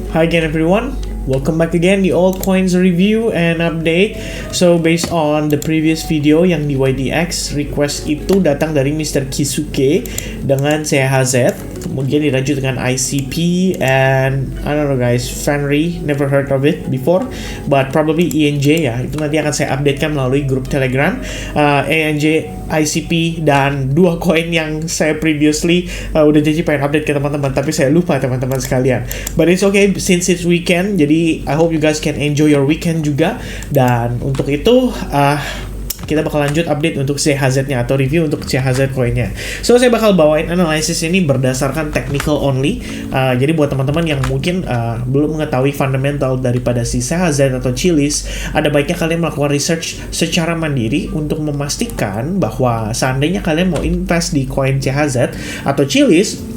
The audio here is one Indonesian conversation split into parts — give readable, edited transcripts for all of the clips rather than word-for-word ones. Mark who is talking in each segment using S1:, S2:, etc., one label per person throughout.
S1: Hi again everyone, welcome back again di altcoins review and update. So based on the previous video yang di YDX, request itu datang dari Mr. Kisuke dengan CHZ, kemudian dilanjut dengan ICP and I don't know guys, Fenry, never heard of it before, but probably ENJ ya, itu nanti akan saya updatekan melalui grup Telegram. ENJ, ICP, dan dua koin yang saya previously udah janji pengen update ke teman-teman, tapi saya lupa teman-teman sekalian. But it's okay since it's weekend, jadi I hope you guys can enjoy your weekend juga. Dan untuk itu kita bakal lanjut update untuk CHZ-nya atau review untuk CHZ koinnya. So saya bakal bawain analisis ini berdasarkan technical only. Jadi buat teman-teman yang mungkin belum mengetahui fundamental daripada si CHZ atau Chiliz, ada baiknya kalian melakukan research secara mandiri untuk memastikan bahwa seandainya kalian mau invest di koin CHZ atau Chiliz,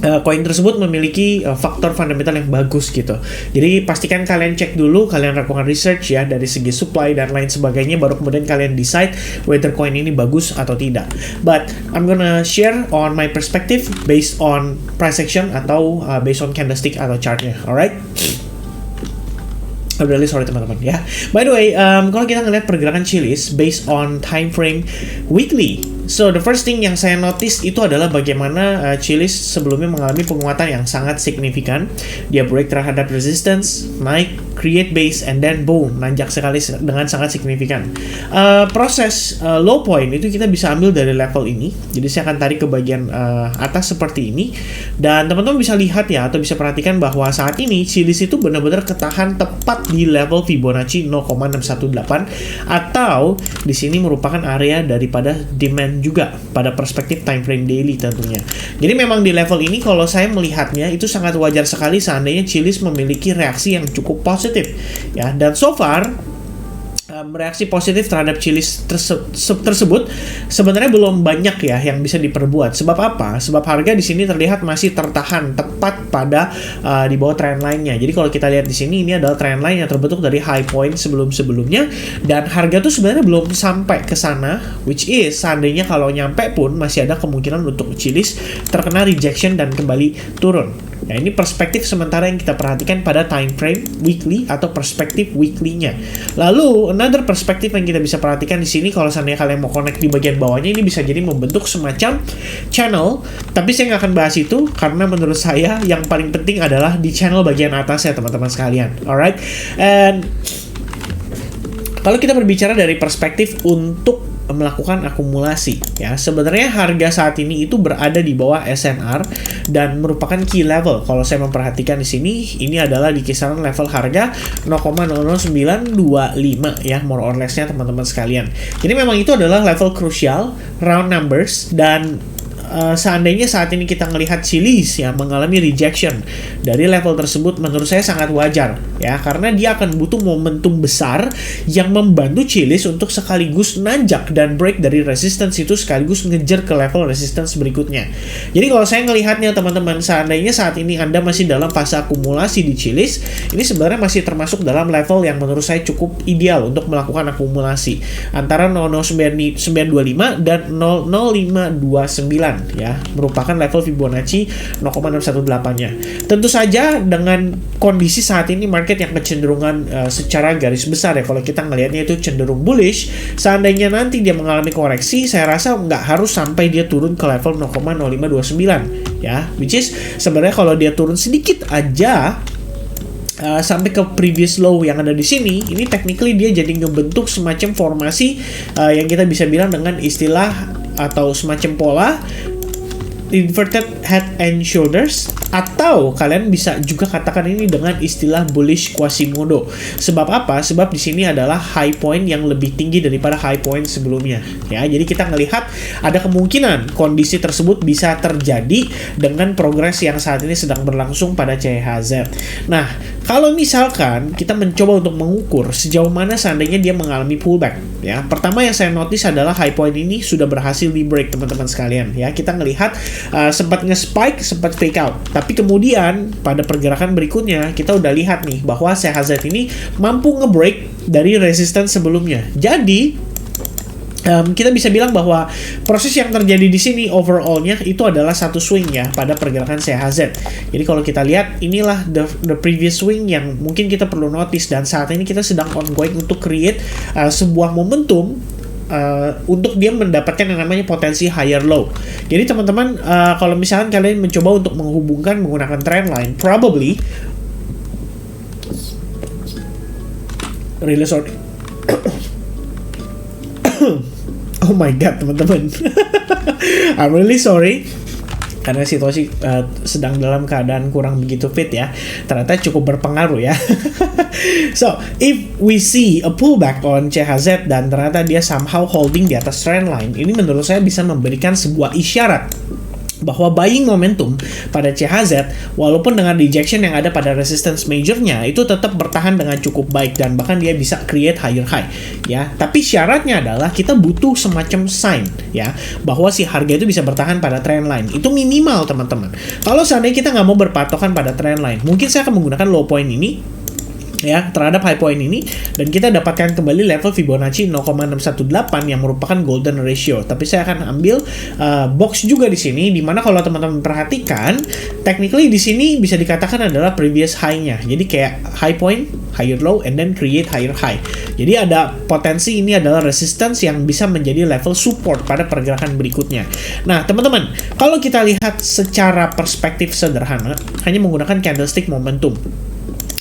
S1: koin tersebut memiliki faktor fundamental yang bagus gitu. Jadi pastikan kalian cek dulu, kalian lakukan research ya dari segi supply dan lain sebagainya, baru kemudian kalian decide whether koin ini bagus atau tidak. But I'm gonna share on my perspective based on price action atau based on candlestick atau chartnya. Alright? I'm really sorry teman-teman ya. By the way, kalau kita ngeliat pergerakan Chiliz based on time frame weekly, so the first thing yang saya notice itu adalah bagaimana Chiliz sebelumnya mengalami penguatan yang sangat signifikan. Dia break terhadap resistance, naik, create base, and then boom, nanjak sekali dengan sangat signifikan. Proses low point itu kita bisa ambil dari level ini. Jadi saya akan tarik ke bagian atas seperti ini, dan teman-teman bisa lihat ya, atau bisa perhatikan bahwa saat ini Chiliz itu benar-benar ketahan tepat di level Fibonacci 0,618, atau di sini merupakan area daripada demand juga pada perspektif time frame daily tentunya. Jadi memang di level ini kalau saya melihatnya itu sangat wajar sekali seandainya Chiliz memiliki reaksi yang cukup positif ya, dan so far reaksi positif terhadap Chiliz tersebut sebenarnya belum banyak ya yang bisa diperbuat. Sebab apa? Sebab harga di sini terlihat masih tertahan tepat pada di bawah trend line-nya. Jadi kalau kita lihat di sini, ini adalah trend line yang terbentuk dari high point sebelum-sebelumnya, dan harga tuh sebenarnya belum sampai ke sana, which is seandainya kalau nyampe pun masih ada kemungkinan untuk Chiliz terkena rejection dan kembali turun. Nah, ini perspektif sementara yang kita perhatikan pada time frame weekly atau perspektif weekly-nya. Lalu another perspektif yang kita bisa perhatikan di sini, kalau seandainya kalian mau connect di bagian bawahnya, ini bisa jadi membentuk semacam channel. Tapi saya nggak akan bahas itu karena menurut saya yang paling penting adalah di channel bagian atas ya teman-teman sekalian. Alright, and kalau kita berbicara dari perspektif untuk melakukan akumulasi ya, sebenarnya harga saat ini itu berada di bawah SNR dan merupakan key level. Kalau saya memperhatikan di sini, ini adalah di kisaran level harga 0,00925 ya, more or less-nya teman-teman sekalian. Jadi memang itu adalah level krusial, round numbers, dan seandainya saat ini kita melihat Chiliz ya mengalami rejection dari level tersebut, menurut saya sangat wajar ya, karena dia akan butuh momentum besar yang membantu Chiliz untuk sekaligus nanjak dan break dari resistance itu sekaligus ngejar ke level resistance berikutnya. Jadi kalau saya melihatnya teman-teman, seandainya saat ini Anda masih dalam fase akumulasi di Chiliz, ini sebenarnya masih termasuk dalam level yang menurut saya cukup ideal untuk melakukan akumulasi antara 00925 dan 00529 ya, merupakan level Fibonacci 0,618-nya. Tentu saja dengan kondisi saat ini market yang kecenderungan secara garis besar ya, kalau kita ngelihatnya itu cenderung bullish, seandainya nanti dia mengalami koreksi, saya rasa nggak harus sampai dia turun ke level 0,0529 ya, which is sebenarnya kalau dia turun sedikit aja sampai ke previous low yang ada di sini, ini technically dia jadi ngebentuk semacam formasi yang kita bisa bilang dengan istilah atau semacam pola inverted head and shoulders, atau kalian bisa juga katakan ini dengan istilah bullish Quasimodo. Sebab apa? Sebab di sini adalah high point yang lebih tinggi daripada high point sebelumnya. Ya, jadi kita ngelihat ada kemungkinan kondisi tersebut bisa terjadi dengan progres yang saat ini sedang berlangsung pada CHZ. Nah, kalau misalkan kita mencoba untuk mengukur sejauh mana seandainya dia mengalami pullback, ya, pertama yang saya notice adalah high point ini sudah berhasil di break teman-teman sekalian. Ya, kita ngelihat sempat nge-spike, sempat fake out. Tapi kemudian pada pergerakan berikutnya kita udah lihat nih bahwa CHZ ini mampu nge-break dari resistance sebelumnya. Jadi kita bisa bilang bahwa proses yang terjadi di sini overallnya itu adalah satu swing ya pada pergerakan CHZ. Jadi kalau kita lihat inilah the previous swing yang mungkin kita perlu notice, dan saat ini kita sedang ongoing untuk create sebuah momentum untuk dia mendapatkan yang namanya potensi higher low. Jadi teman-teman, kalau misalkan kalian mencoba untuk menghubungkan menggunakan trendline, probably really sorry. Oh my god, teman-teman. I'm really sorry karena situasi sedang dalam keadaan kurang begitu fit ya. Ternyata cukup berpengaruh ya. So, if we see a pullback on CHZ dan ternyata dia somehow holding di atas trend line, ini menurut saya bisa memberikan sebuah isyarat bahwa buying momentum pada CHZ walaupun dengan rejection yang ada pada resistance majornya itu tetap bertahan dengan cukup baik dan bahkan dia bisa create higher high ya. Tapi syaratnya adalah kita butuh semacam sign ya bahwa si harga itu bisa bertahan pada trend line. Itu minimal teman-teman. Kalau seandainya kita nggak mau berpatokan pada trend line, mungkin saya akan menggunakan low point ini ya terhadap high point ini, dan kita dapatkan kembali level Fibonacci 0,618 yang merupakan golden ratio. Tapi saya akan ambil box juga di sini, dimana kalau teman-teman perhatikan, technically di sini bisa dikatakan adalah previous high-nya. Jadi kayak high point, higher low, and then create higher high. Jadi ada potensi ini adalah resistance yang bisa menjadi level support pada pergerakan berikutnya. Nah teman-teman, kalau kita lihat secara perspektif sederhana, hanya menggunakan candlestick momentum.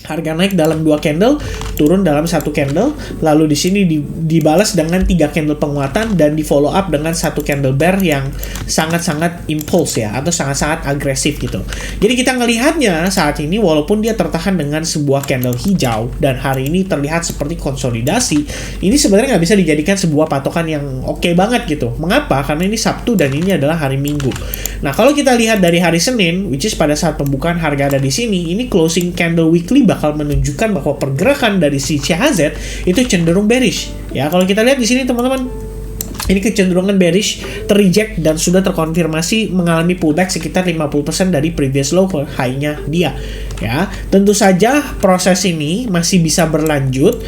S1: Harga naik dalam 2 candle, turun dalam 1 candle, lalu di sini dibalas dengan 3 candle penguatan dan di follow up dengan 1 candle bear yang sangat-sangat impulse ya, atau sangat-sangat agresif gitu. Jadi kita ngelihatnya saat ini walaupun dia tertahan dengan sebuah candle hijau dan hari ini terlihat seperti konsolidasi, ini sebenarnya nggak bisa dijadikan sebuah patokan yang oke banget gitu. Mengapa? Karena ini Sabtu dan ini adalah hari Minggu. Nah kalau kita lihat dari hari Senin, which is pada saat pembukaan harga ada di sini, ini closing candle weekly bakal menunjukkan bahwa pergerakan dari si CHZ itu cenderung bearish. Ya, kalau kita lihat di sini teman-teman, ini kecenderungan bearish, terreject dan sudah terkonfirmasi mengalami pullback sekitar 50% dari previous low ke high-nya dia. Ya, tentu saja proses ini masih bisa berlanjut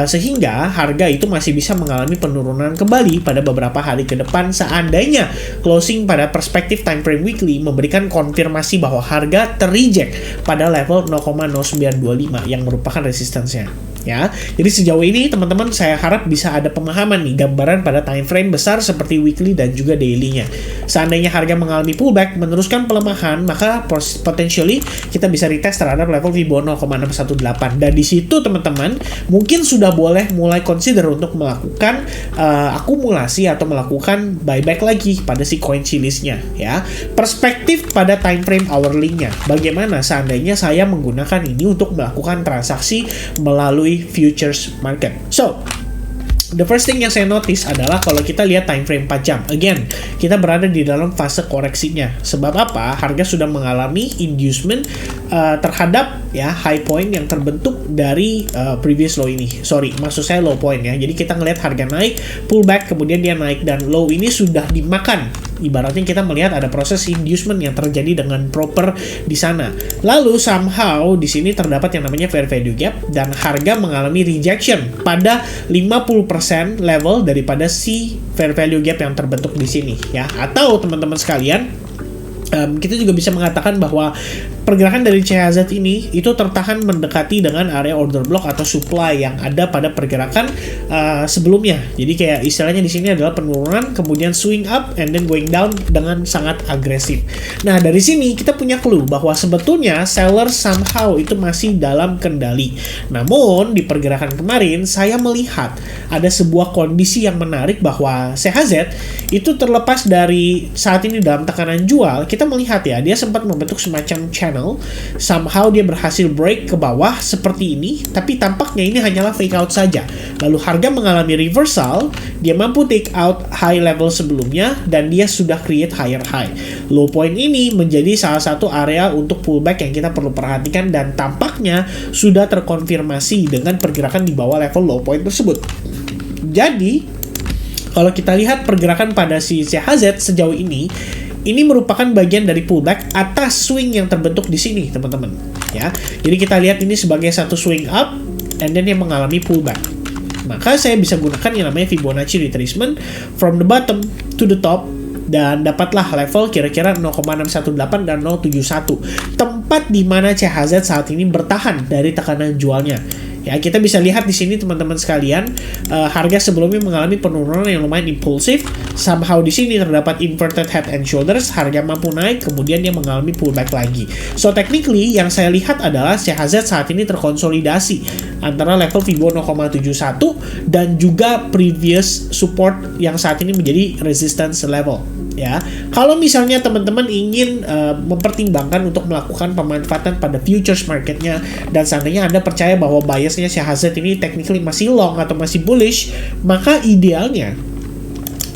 S1: sehingga harga itu masih bisa mengalami penurunan kembali pada beberapa hari ke depan seandainya closing pada perspektif time frame weekly memberikan konfirmasi bahwa harga terreject pada level 0,0925 yang merupakan resistance-nya. Ya, jadi sejauh ini teman-teman saya harap bisa ada pemahaman nih, gambaran pada time frame besar seperti weekly dan juga daily-nya. Seandainya harga mengalami pullback meneruskan pelemahan, maka potentially kita bisa retest terhadap level Fibonacci 0,618, dan di situ teman-teman mungkin sudah boleh mulai consider untuk melakukan akumulasi atau melakukan buyback lagi pada si coin Chiliz-nya ya. Perspektif pada time frame hourly-nya, bagaimana seandainya saya menggunakan ini untuk melakukan transaksi melalui futures market. So, the first thing yang saya notice adalah kalau kita lihat time frame 4 jam. Again, kita berada di dalam fase koreksinya. Sebab apa? Harga sudah mengalami inducement terhadap ya high point yang terbentuk dari previous low ini. Sorry, maksud saya low point ya. Jadi kita ngelihat harga naik, pullback, kemudian dia naik dan low ini sudah dimakan. Ibaratnya kita melihat ada proses inducement yang terjadi dengan proper di sana. Lalu somehow di sini terdapat yang namanya fair value gap dan harga mengalami rejection pada 50% level daripada si fair value gap yang terbentuk di sini ya. Atau teman-teman sekalian, kita juga bisa mengatakan bahwa pergerakan dari CHZ ini itu tertahan mendekati dengan area order block atau supply yang ada pada pergerakan sebelumnya. Jadi kayak istilahnya di sini adalah penurunan, kemudian swing up and then going down dengan sangat agresif. Nah, dari sini kita punya clue bahwa sebetulnya seller somehow itu masih dalam kendali. Namun di pergerakan kemarin saya melihat ada sebuah kondisi yang menarik bahwa CHZ itu terlepas dari saat ini dalam tekanan jual, kita melihat ya dia sempat membentuk semacam channel, somehow dia berhasil break ke bawah seperti ini, tapi tampaknya ini hanyalah fake out saja. Lalu harga mengalami reversal, dia mampu take out high level sebelumnya dan dia sudah create higher high. Low point ini menjadi salah satu area untuk pullback yang kita perlu perhatikan dan tampaknya sudah terkonfirmasi dengan pergerakan di bawah level low point tersebut. Jadi kalau kita lihat pergerakan pada si CHZ sejauh ini merupakan bagian dari pullback atas swing yang terbentuk di sini, teman-teman. Ya, jadi kita lihat ini sebagai satu swing up, and then yang mengalami pullback. maka saya bisa gunakan yang namanya Fibonacci retracement from the bottom to the top, dan dapatlah level kira-kira 0,618 dan 071, tempat di mana CHZ saat ini bertahan dari tekanan jualnya. Ya, kita bisa lihat di sini teman-teman sekalian, harga sebelumnya mengalami penurunan yang lumayan impulsif. Somehow di sini terdapat inverted head and shoulders, harga mampu naik, kemudian dia mengalami pullback lagi. So technically yang saya lihat adalah CHZ saat ini terkonsolidasi antara level Fibo 0,71 dan juga previous support yang saat ini menjadi resistance level. Ya, kalau misalnya teman-teman ingin mempertimbangkan untuk melakukan pemanfaatan pada futures marketnya, dan seandainya Anda percaya bahwa biasnya CHZ ini technically masih long atau masih bullish, maka idealnya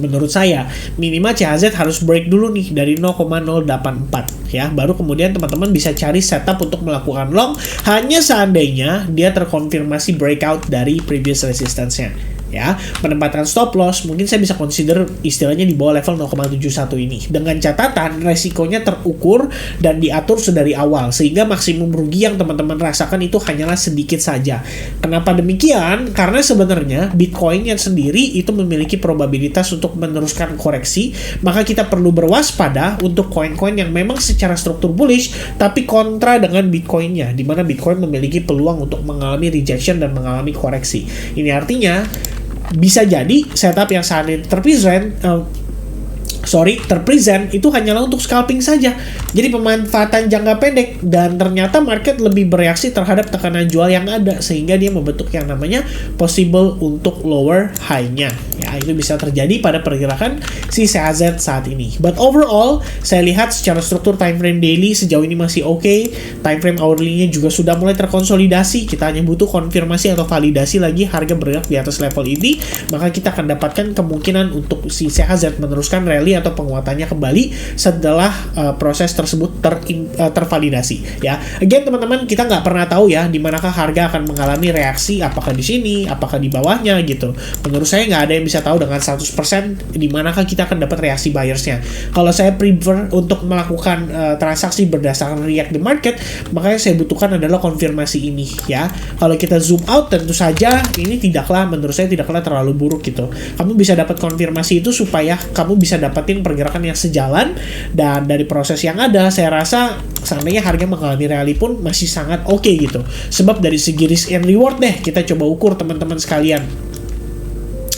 S1: menurut saya minimal CHZ harus break dulu nih dari 0,084 ya, baru kemudian teman-teman bisa cari setup untuk melakukan long hanya seandainya dia terkonfirmasi breakout dari previous resistance-nya. Ya, penempatan stop loss mungkin saya bisa consider istilahnya di bawah level 0,71 ini, dengan catatan resikonya terukur dan diatur sedari awal sehingga maksimum rugi yang teman-teman rasakan itu hanyalah sedikit saja. Kenapa demikian? Karena sebenarnya Bitcoin-nya sendiri itu memiliki probabilitas untuk meneruskan koreksi, maka kita perlu berwaspada untuk koin-koin yang memang secara struktur bullish tapi kontra dengan Bitcoin-nya, di mana Bitcoin memiliki peluang untuk mengalami rejection dan mengalami koreksi. Ini artinya bisa jadi setup yang saat ini terpresent itu hanyalah untuk scalping saja. Jadi pemanfaatan jangka pendek, dan ternyata market lebih bereaksi terhadap tekanan jual yang ada sehingga dia membentuk yang namanya possible untuk lower high-nya. Ya, itu bisa terjadi pada pergerakan si CHZ saat ini. But overall, saya lihat secara struktur time frame daily sejauh ini masih oke. Time frame hourly-nya juga sudah mulai terkonsolidasi. Kita hanya butuh konfirmasi atau validasi lagi harga bergerak di atas level ini, maka kita akan dapatkan kemungkinan untuk si CHZ meneruskan rally atau penguatannya kembali setelah proses tersebut tervalidasi. Ya, again teman-teman, kita nggak pernah tahu ya di manakah harga akan mengalami reaksi, apakah di sini, apakah di bawahnya gitu. Menurut saya nggak ada yang bisa tahu dengan 100% di manakah kita akan dapat reaksi buyersnya. Kalau saya prefer untuk melakukan transaksi berdasarkan react the market, makanya saya butuhkan adalah konfirmasi ini ya. Kalau kita zoom out, tentu saja ini menurut saya tidaklah terlalu buruk gitu. Kamu bisa dapat konfirmasi itu supaya kamu bisa dapat pergerakan yang sejalan, dan dari proses yang ada saya rasa seandainya harga mengalami rally pun masih sangat oke gitu. Sebab dari segi risk and reward deh kita coba ukur teman-teman sekalian.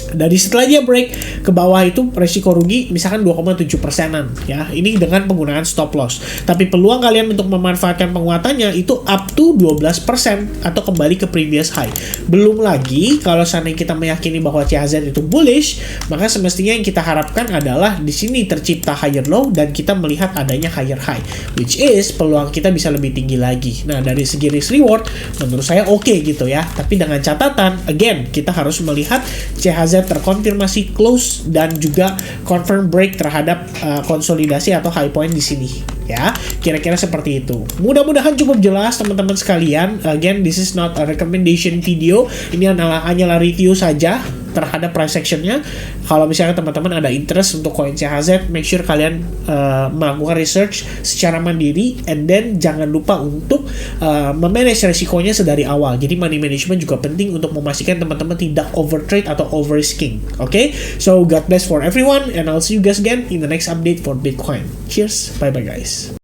S1: Dari setelah dia break ke bawah itu resiko rugi misalkan 2,7%-an ya. Ini dengan penggunaan stop loss. Tapi peluang kalian untuk memanfaatkan penguatannya itu up to 12% atau kembali ke previous high. Belum lagi kalau seandainya kita meyakini bahwa CHZ itu bullish, maka semestinya yang kita harapkan adalah di sini tercipta higher low dan kita melihat adanya higher high, which is peluang kita bisa lebih tinggi lagi. Nah, dari segi risk reward menurut saya oke gitu ya. Tapi dengan catatan again kita harus melihat CHZ terkonfirmasi close dan juga confirm break terhadap konsolidasi atau high point di sini ya. Kira-kira seperti itu. Mudah-mudahan cukup jelas teman-teman sekalian. Again, this is not a recommendation video. Ini hanyalah review saja terhadap price actionnya. Kalau misalnya teman-teman ada interest untuk koin CHZ, make sure kalian melakukan research secara mandiri, and then jangan lupa untuk memanage resikonya sedari awal. Jadi money management juga penting untuk memastikan teman-teman tidak overtrade atau overrisking. Okay? So God bless for everyone, and I'll see you guys again in the next update for Bitcoin. Cheers, bye bye guys.